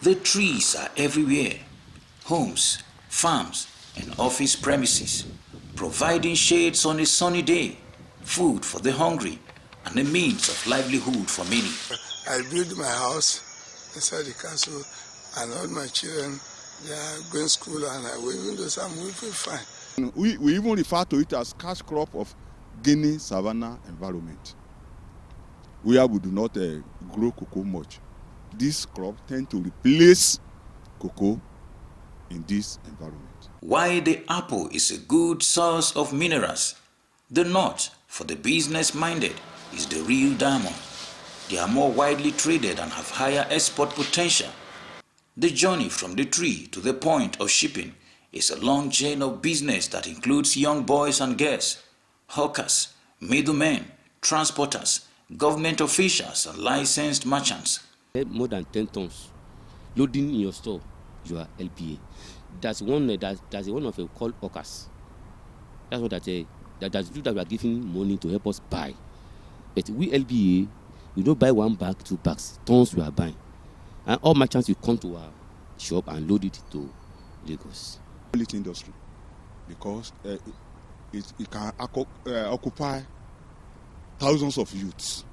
The trees are everywhere, homes, farms, and office premises, providing shades on a sunny day, food for the hungry, and a means of livelihood for many. I built my house inside the castle, and all my children, they are going to school, and even though we feel fine. We even refer to it as cash crop of Guinea savanna environment, where we do not grow cocoa much. This crop tend to replace cocoa in this environment. While the apple is a good source of minerals, the nut, for the business-minded, is the real diamond. They are more widely traded and have higher export potential. The journey from the tree to the point of shipping is a long chain of business that includes young boys and girls, hawkers, middlemen, transporters, government officials, and licensed merchants. More than 10 tons loading in your store, you are LPA. That's one of a called hawkers. That's what that's we are giving money to help us buy. But we LPA, we don't buy 1 bag, 2 bags, tons we are buying. And all merchants will come to our shop and load it to Lagos. Quality industry, because it can occupy thousands of youths,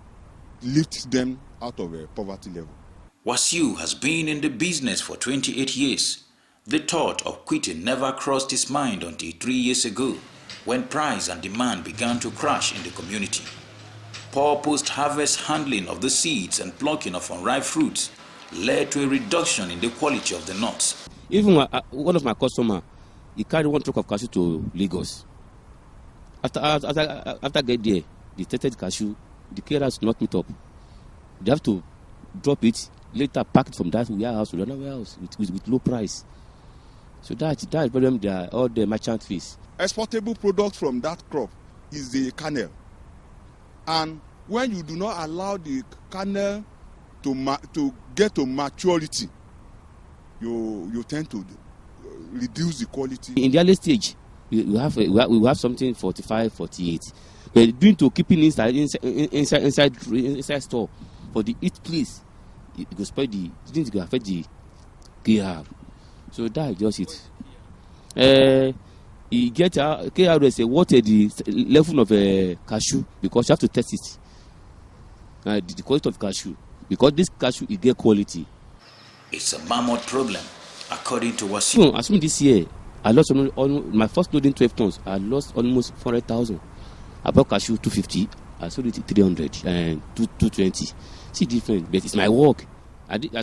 lift them out of a poverty level. Wasiu has been in the business for 28 years. The thought of quitting never crossed his mind until 3 years ago, when price and demand began to crash in the community. Poor post-harvest handling of the seeds and plucking of unripe fruits led to a reduction in the quality of the nuts. Even one of my customers, he carried 1 truck of cashew to Lagos. After get there, the tested cashew, the carriers not meet up. They have to drop it, later pack it from that warehouse to another warehouse with low price. So that's the problem there, all the merchant face. Exportable product from that crop is the kernel. And when you do not allow the kernel to get to maturity, you tend to reduce the quality. In the early stage, we have something 45, 48. But due to keeping inside store for the eat place, it will spoil it will affect the KR. So that is just it. You get KR is what the level of cashew, because you have to test it. The quality of cashew, because this cashew it get quality. It's a mammoth problem, according to Wasiu. As soon this year, I lost my first loading 12 tons. I lost almost 400,000. I bought cashew 250. I sold it 300 and 220. See different, but it's my work. I think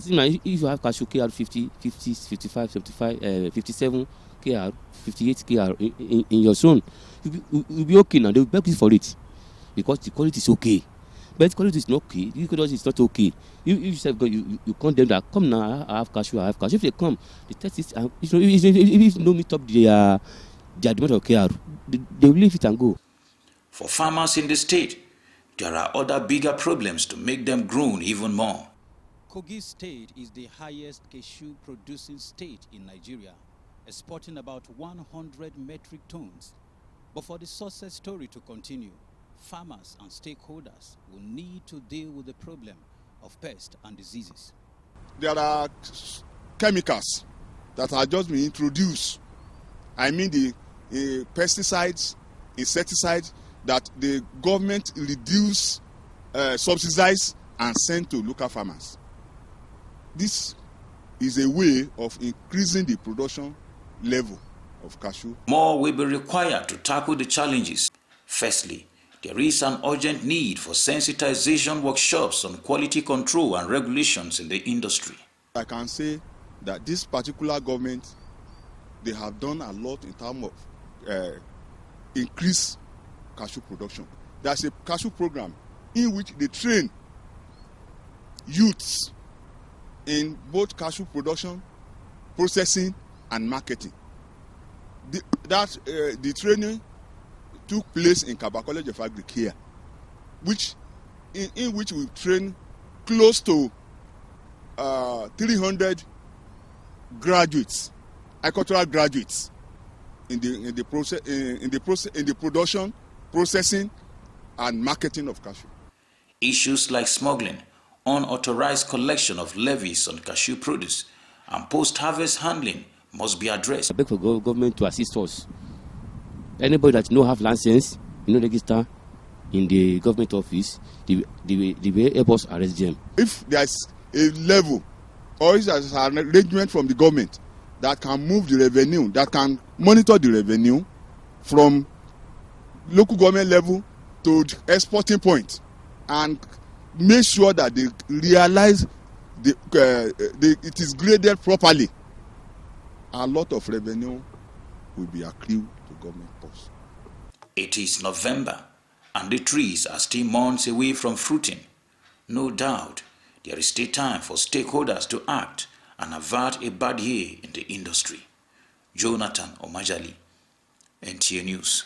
if you have cashew KR 50, 50, 55, 75, 57 KR, 58 KR in your zone, you'll be okay now. They will beg you for it because the quality is okay. But the quality is not okay. The quality is not okay. You come them that come now. I have cashew. If they come, the test is if you don't meet up the demand of KR, they will leave it and go. For farmers in the state, there are other bigger problems to make them groan even more. Kogi State is the highest cashew producing state in Nigeria, exporting about 100 metric tons. But for the success story to continue, farmers and stakeholders will need to deal with the problem of pests and diseases. There are chemicals that are just being introduced. I mean the pesticides, insecticides that the government reduce, subsidize and send to local farmers. This is a way of increasing the production level of cashew. More will be required to tackle the challenges. Firstly, there is an urgent need for sensitization workshops on quality control and regulations in the industry. I can say that this particular government, they have done a lot in terms of increase cashew production. There's a cashew program in which they train youths in both cashew production, processing, and marketing. The training took place in Kabba College of Agric here, in which we train close to 300 graduates, agricultural graduates, in the production, processing, and marketing of cashew. Issues like smuggling, unauthorized collection of levies on cashew produce and post-harvest handling must be addressed. I beg for government to assist us. Anybody that no have license, register in the government office, they will help us arrest them. If there's a level or if there's an arrangement from the government that can move the revenue, that can monitor the revenue from local government level to the exporting point and make sure that they realize it is graded properly, a lot of revenue will be accrued to government purse. It is November and the trees are still months away from fruiting. No doubt, there is still time for stakeholders to act and avert a bad year in the industry. Jonathan Omajali, NTA News.